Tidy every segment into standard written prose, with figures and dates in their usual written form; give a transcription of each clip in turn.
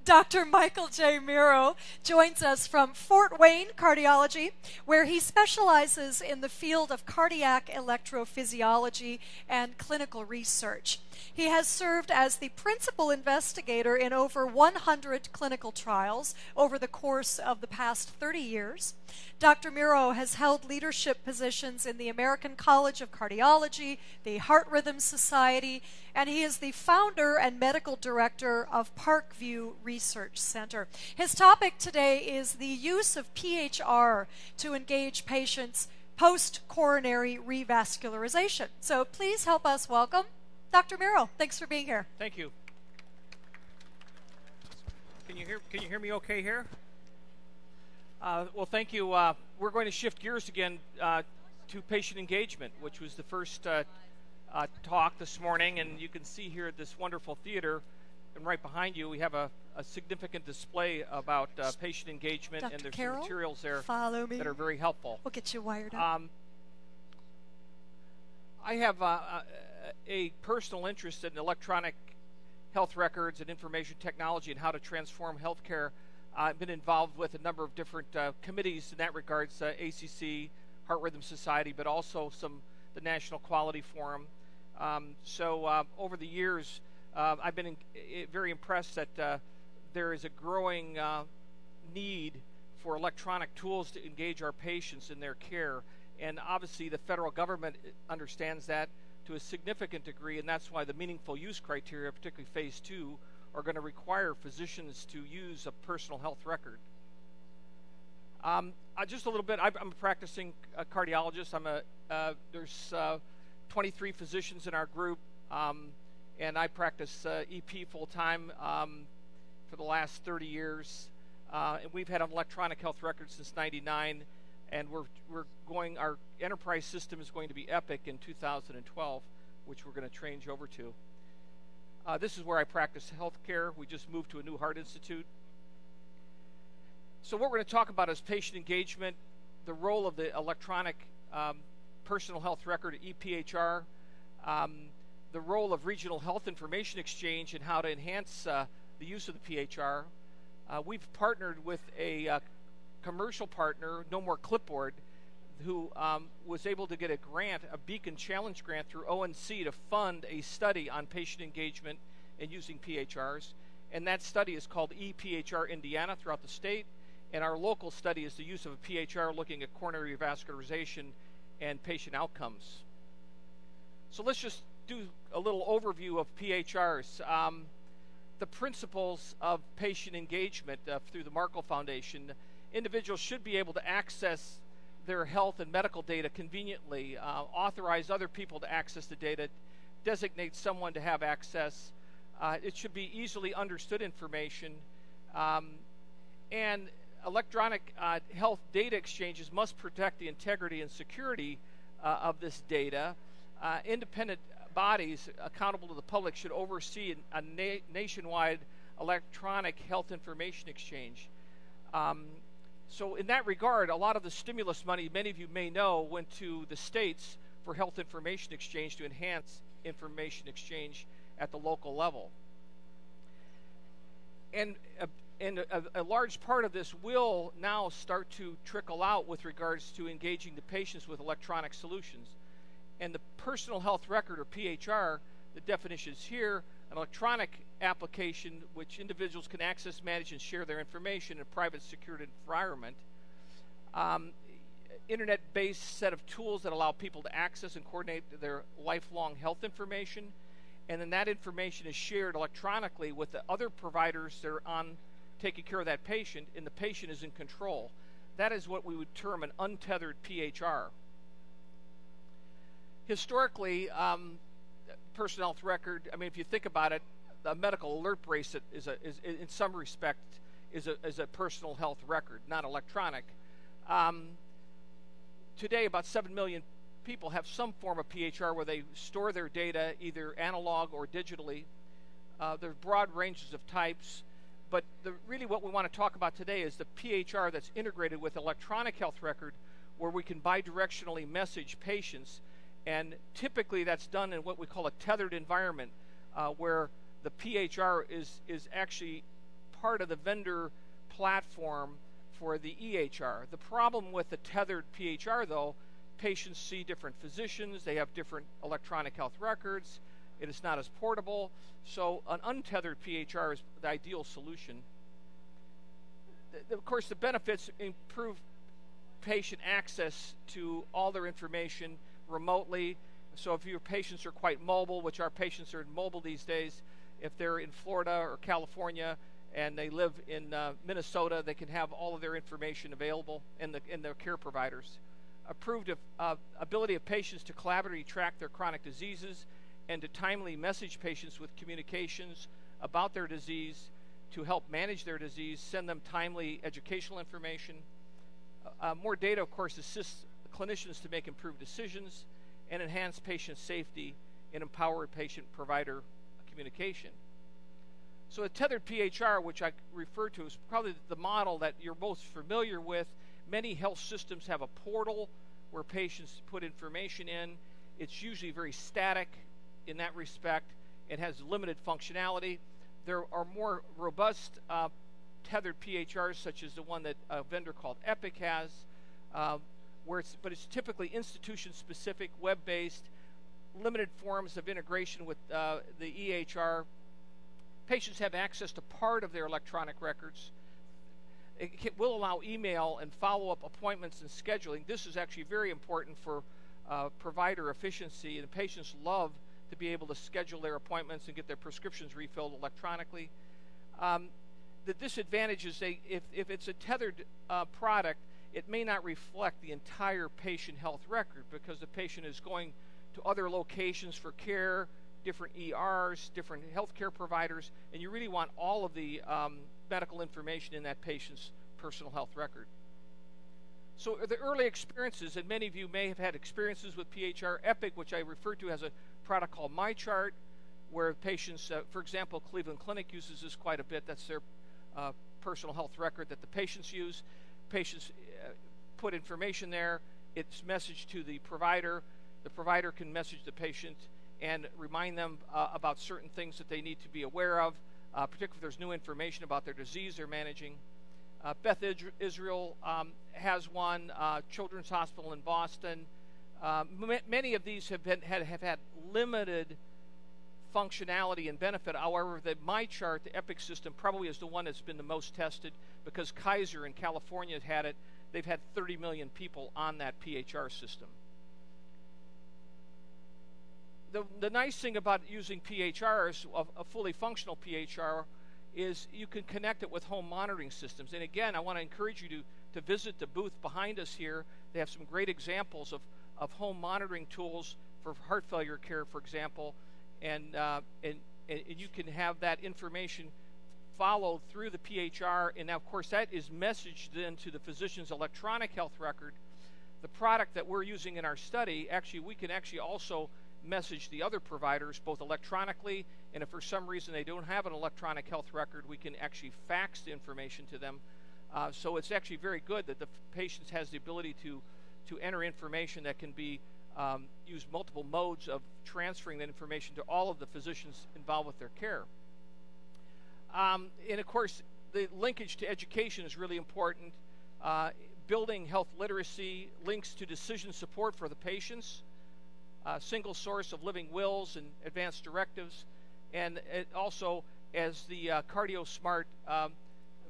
Dr. Michael J. Mirro joins us from Fort Wayne Cardiology, where he specializes in the field of cardiac electrophysiology and clinical research. He has served as the principal investigator in over 100 clinical trials over the course of the past 30 years. Dr. Mirro has held leadership positions in the American College of Cardiology, the Heart Rhythm Society, and he is the founder and medical director of Parkview Research Center. His topic today is the use of PHR to engage patients post-coronary revascularization. So please help us welcome Dr. Mirro. Thanks for being here. Thank you. Can you hear me okay here? Well, thank you. We're going to shift gears again to patient engagement, which was the first talk this morning, and you can see here at this wonderful theater, and right behind you we have a significant display about patient engagement, Dr. and there's Carol, some materials there follow me. that are very helpful. We'll get you wired up. I have a personal interest in electronic health records and information technology and how to transform healthcare. I've been involved with a number of different committees in that regards, ACC, Heart Rhythm Society, but also the National Quality Forum. So over the years, I've been very impressed that there is a growing need for electronic tools to engage our patients in their care. And obviously the federal government understands that to a significant degree, and that's why the meaningful use criteria, particularly phase 2, are going to require physicians to use a personal health record. Just a little bit, I'm a practicing cardiologist. There's 23 physicians in our group, and I practice EP full-time for the last 30 years. And we've had an electronic health record since '99, and our enterprise system is going to be Epic in 2012, which we're going to change over to. This is where I practice healthcare. We just moved to a new heart institute. So what we're going to talk about is patient engagement, the role of the electronic personal health record, ePHR, the role of regional health information exchange and how to enhance the use of the PHR. We've partnered with a commercial partner, No More Clipboard, who was able to get a grant, a Beacon Challenge grant through ONC to fund a study on patient engagement and using PHRs. And that study is called ePHR Indiana throughout the state. And our local study is the use of a PHR looking at coronary revascularization and patient outcomes. So let's just do a little overview of PHRs. The principles of patient engagement through the Markle Foundation. Individuals should be able to access their health and medical data conveniently, authorize other people to access the data, designate someone to have access. It should be easily understood information, and electronic health data exchanges must protect the integrity and security of this data. Independent bodies accountable to the public should oversee a nationwide electronic health information exchange. So in that regard, a lot of the stimulus money, many of you may know, went to the states for health information exchange to enhance information exchange at the local level. And a large part of this will now start to trickle out with regards to engaging the patients with electronic solutions. And the personal health record, or PHR, the definition is here, an electronic application which individuals can access, manage, and share their information in a private, secured environment. Internet-based set of tools that allow people to access and coordinate their lifelong health information. And then that information is shared electronically with the other providers that are on taking care of that patient, and the patient is in control. That is what we would term an untethered PHR. Historically, personal health record, I mean, if you think about it, the medical alert bracelet is in some respect is a personal health record, not electronic. Today, about 7 million people have some form of PHR where they store their data either analog or digitally. There are broad ranges of types, but really what we want to talk about today is the PHR that's integrated with electronic health record, where we can bidirectionally message patients. And typically that's done in what we call a tethered environment, where the PHR is actually part of the vendor platform for the EHR. The problem with the tethered PHR, though, patients see different physicians, they have different electronic health records, it is not as portable, so an untethered PHR is the ideal solution. Of course, the benefits improve patient access to all their information remotely. So if your patients are quite mobile, which our patients are mobile these days, if they're in Florida or California and they live in Minnesota, they can have all of their information available in their care providers. Approved ability of patients to collaboratively track their chronic diseases and to timely message patients with communications about their disease, to help manage their disease, send them timely educational information. More data, of course, assists clinicians to make improved decisions and enhance patient safety and empower patient-provider communication. So a tethered PHR, which I refer to, is probably the model that you're most familiar with. Many health systems have a portal where patients put information in. It's usually very static in that respect. It has limited functionality. There are more robust tethered PHRs, such as the one that a vendor called Epic has, but it's typically institution-specific, web-based, limited forms of integration with the EHR. Patients have access to part of their electronic records. It will allow email and follow-up appointments and scheduling. This is actually very important for provider efficiency, and patients love to be able to schedule their appointments and get their prescriptions refilled electronically. The disadvantage is if it's a tethered product, it may not reflect the entire patient health record because the patient is going to other locations for care, different ERs, different healthcare providers, and you really want all of the medical information in that patient's personal health record. So the early experiences, and many of you may have had experiences with PHR. Epic, which I refer to as a product called MyChart, where patients, for example, Cleveland Clinic uses this quite a bit. That's their personal health record that the patients use. Patients put information there. It's messaged to the provider. The provider can message the patient and remind them about certain things that they need to be aware of, particularly if there's new information about their disease they're managing. Beth Israel has one, Children's Hospital in Boston. Many of these have had limited functionality and benefit. However, the MyChart, the Epic system, probably is the one that's been the most tested because Kaiser in California has had it. They've had 30 million people on that PHR system. The nice thing about using PHRs, a fully functional PHR, is you can connect it with home monitoring systems. And again, I want to encourage you to visit the booth behind us here. They have some great examples of home monitoring tools for heart failure care, for example, and you can have that information followed through the PHR, and now, of course, that is messaged then to the physician's electronic health record. The product that we're using in our study, we can also message the other providers both electronically, and if for some reason they don't have an electronic health record, we can actually fax the information to them. So it's actually very good that the patient has the ability to enter information that can be use multiple modes of transferring that information to all of the physicians involved with their care. And of course, the linkage to education is really important. Building health literacy, links to decision support for the patients, single source of living wills and advanced directives, and it also, as the CardioSmart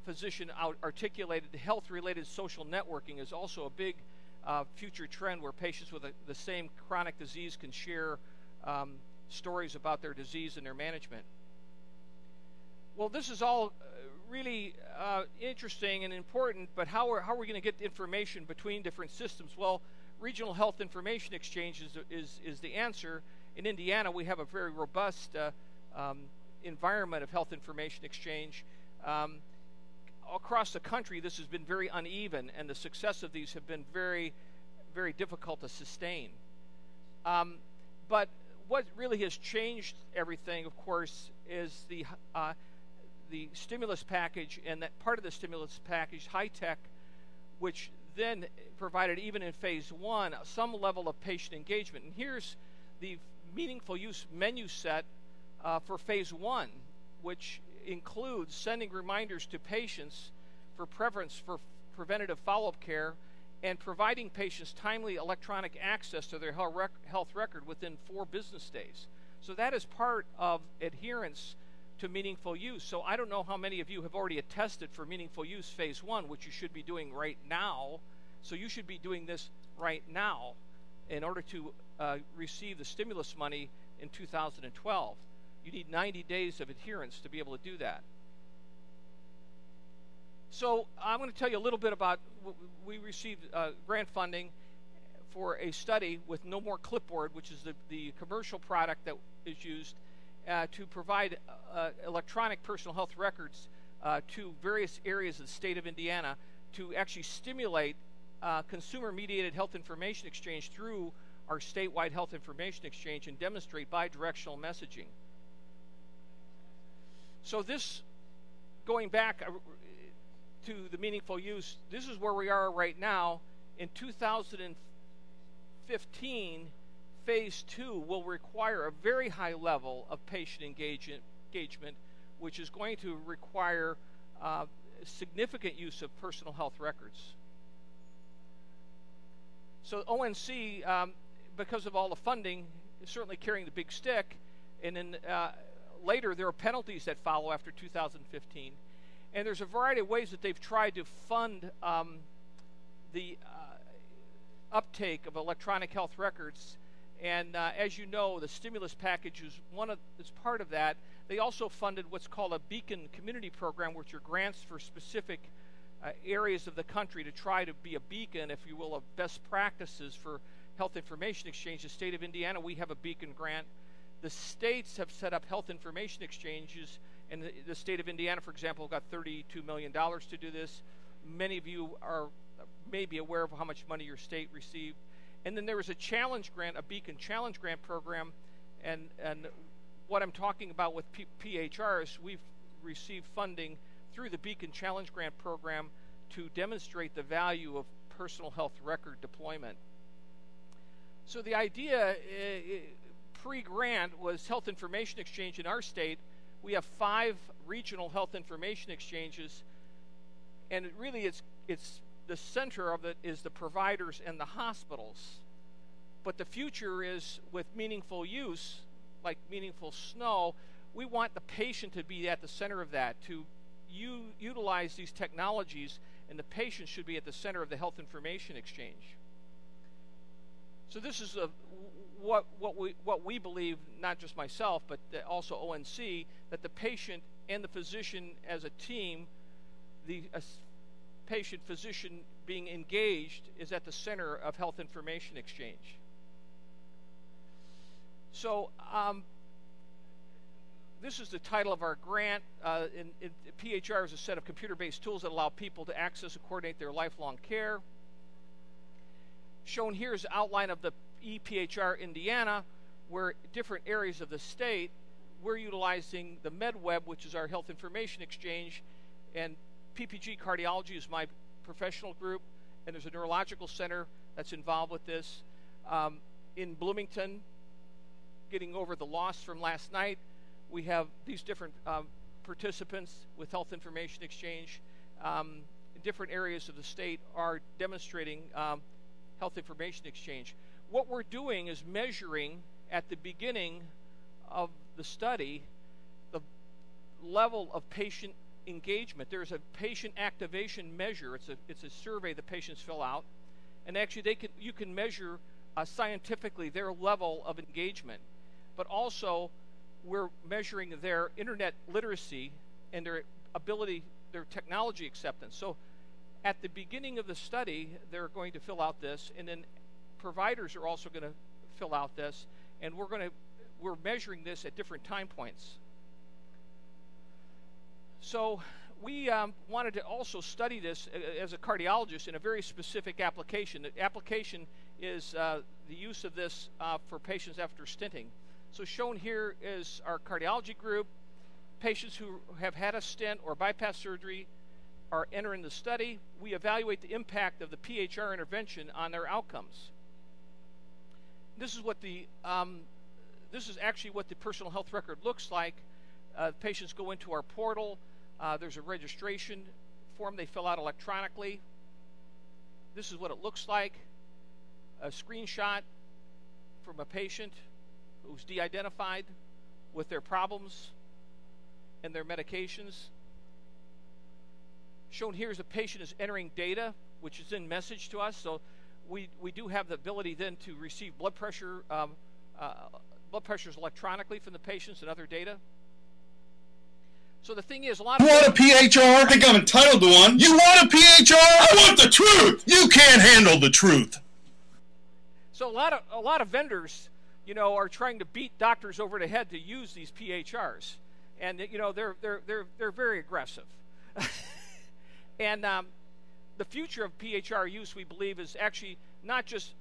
physician articulated, health-related social networking is also a big future trend where patients with the same chronic disease can share stories about their disease and their management. Well, this is all really interesting and important, but how are we going to get information between different systems? Well, regional health information exchange is the answer. In Indiana, we have a very robust environment of health information exchange. Across the country, this has been very uneven, and the success of these have been very, very difficult to sustain. But what really has changed everything, of course, is the stimulus package, and that part of the stimulus package, high tech, which then provided, even in phase 1, some level of patient engagement. And here's the meaningful use menu set for phase 1. which includes sending reminders to patients for preventative follow-up care and providing patients timely electronic access to their health record within 4 business days. So that is part of adherence to meaningful use. So I don't know how many of you have already attested for meaningful use phase 1, which you should be doing right now. So you should be doing this right now in order to receive the stimulus money in 2012. You need 90 days of adherence to be able to do that. So I'm going to tell you a little bit about, we received grant funding for a study with No More Clipboard, which is the commercial product that is used to provide electronic personal health records to various areas of the state of Indiana to actually stimulate consumer-mediated health information exchange through our statewide health information exchange and demonstrate bi-directional messaging. So this, going back to the meaningful use, this is where we are right now. In 2015, phase 2 will require a very high level of patient engagement, which is going to require significant use of personal health records. So ONC, because of all the funding, is certainly carrying the big stick, and then later there are penalties that follow after 2015. And there's a variety of ways that they've tried to fund the uptake of electronic health records. And as you know, the stimulus package is part of that. They also funded what's called a Beacon Community Program, which are grants for specific areas of the country to try to be a beacon, if you will, of best practices for health information exchange. The state of Indiana, we have a Beacon grant. The states have set up health information exchanges, and the state of Indiana, for example, got $32 million to do this. Many of you are maybe aware of how much money your state received. And then there was a challenge grant, a Beacon Challenge Grant program, and what I'm talking about with PHRs, we've received funding through the Beacon Challenge Grant program to demonstrate the value of personal health record deployment. So the idea pre-grant was health information exchange in our state. We have 5 regional health information exchanges, and it's the center of it is the providers and the hospitals. But the future is with meaningful use, like meaningful snow, we want the patient to be at the center of that, to utilize these technologies, and the patient should be at the center of the health information exchange. So this is what we believe, not just myself, but also ONC, that the patient and the physician as a team, the patient-physician being engaged, is at the center of health information exchange. So this is the title of our grant. PHR is a set of computer-based tools that allow people to access and coordinate their lifelong care. Shown here is an outline of the ePHR Indiana, where different areas of the state, we're utilizing the MedWeb, which is our health information exchange, and PPG Cardiology is my professional group, and there's a neurological center that's involved with this. In Bloomington, getting over the loss from last night, we have these different participants with health information exchange. Different areas of the state are demonstrating health information exchange. What we're doing is measuring at the beginning of the study the level of patient engagement. There's a patient activation measure. It's a survey the patients fill out, and actually you can measure scientifically their level of engagement. But also we're measuring their internet literacy and their ability, their technology acceptance. So at the beginning of the study, they're going to fill out this, and then providers are also going to fill out this, and we're measuring this at different time points. So we wanted to also study this as a cardiologist in a very specific application. The application is the use of this for patients after stenting. So shown here is our cardiology group. Patients who have had a stent or bypass surgery are entering the study. We evaluate the impact of the PHR intervention on their outcomes. This is what this is actually what the personal health record looks like. Patients go into our portal. There's a registration form they fill out electronically. This is what it looks like. A screenshot from a patient who's de-identified with their problems and their medications. Shown here is a patient is entering data, which is in message to us. So we do have the ability then to receive blood pressures electronically from the patients and other data. So the thing is, a lot of... You want a PHR? I think I'm entitled to one. You want a PHR? I want the truth! You can't handle the truth. So a lot of vendors, you know, are trying to beat doctors over the head to use these PHRs. And, you know, they're very aggressive. And the future of PHR use, we believe, is actually not just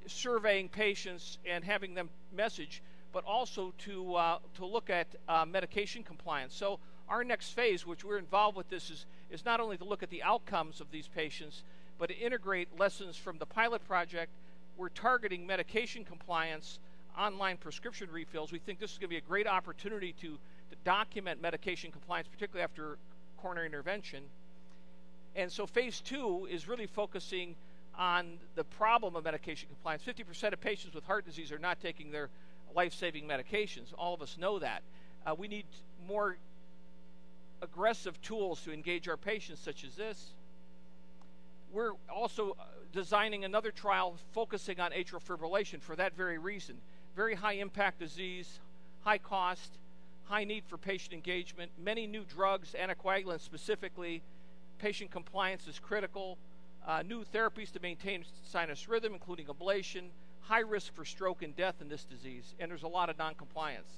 surveying patients and having them message, but also to look at medication compliance. So our next phase, which we're involved with this, is not only to look at the outcomes of these patients, but to integrate lessons from the pilot project. We're targeting medication compliance, online prescription refills. We think this is going to be a great opportunity to document medication compliance, particularly after coronary intervention. And so phase 2 is really focusing on the problem of medication compliance. 50% of patients with heart disease are not taking their life-saving medications. All of us know that. We need more aggressive tools to engage our patients, such as this. We're also designing another trial focusing on atrial fibrillation for that very reason. Very high impact disease, high cost, high need for patient engagement, many new drugs, anticoagulants specifically. Patient compliance is critical. New therapies to maintain sinus rhythm, including ablation, high risk for stroke and death in this disease, and there's a lot of non-compliance.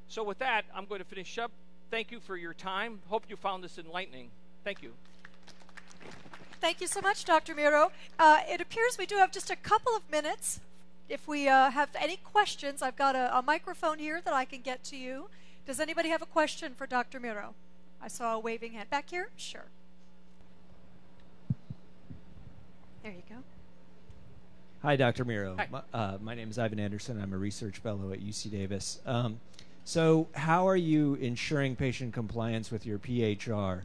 So with that, I'm going to finish up. Thank you for your time. Hope you found this enlightening. Thank you. Thank you so much, Dr. Mirro. It appears we do have just a couple of minutes. If we have any questions, I've got a microphone here that I can get to you. Does anybody have a question for Dr. Mirro? I saw a waving hand. Back here? Sure. There you go. Hi, Dr. Mirro. Hi. My name is Ivan Anderson. I'm a research fellow at UC Davis. So how are you ensuring patient compliance with your PHR?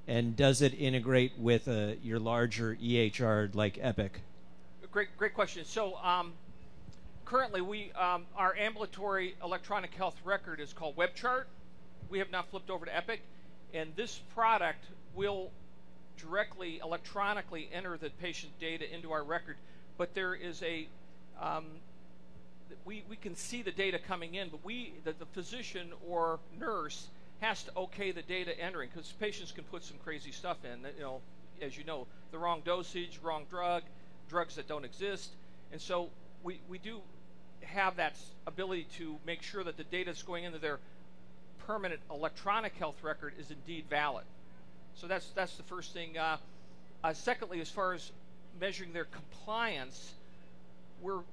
And does it integrate with your larger EHR like Epic? Great question. So currently our ambulatory electronic health record is called WebChart. We have now flipped over to Epic, and this product will directly electronically enter the patient data into our record. But there is a we can see the data coming in, but the physician or nurse has to okay the data entering, because patients can put some crazy stuff in. You know, as you know, the wrong dosage, wrong drug, drugs that don't exist, and so we do have that ability to make sure that the data that's going into their permanent electronic health record is indeed valid. So that's the first thing. Secondly, as far as measuring their compliance, we're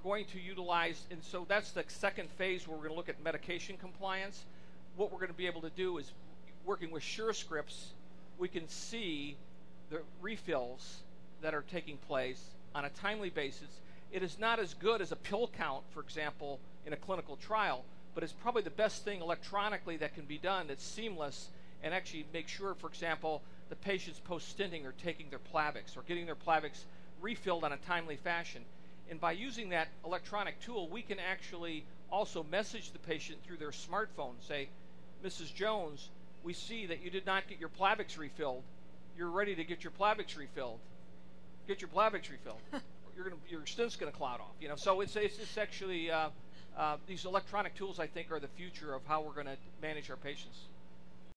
going to utilize, and so that's the second phase where we're going to look at medication compliance. What we're going to be able to do is, working with SureScripts, we can see the refills that are taking place on a timely basis. It is not as good as a pill count, for example, in a clinical trial, but it's probably the best thing electronically that can be done that's seamless and actually make sure, for example, the patients post-stenting are taking their Plavix or getting their Plavix refilled on a timely fashion. And by using that electronic tool, we can actually also message the patient through their smartphone, say, Mrs. Jones, we see that you did not get your Plavix refilled. You're ready to get your Plavix refilled. Get your Plavix refilled. Your stent's going to clot off. You know, so it's actually these electronic tools, I think, are the future of how we're going to manage our patients.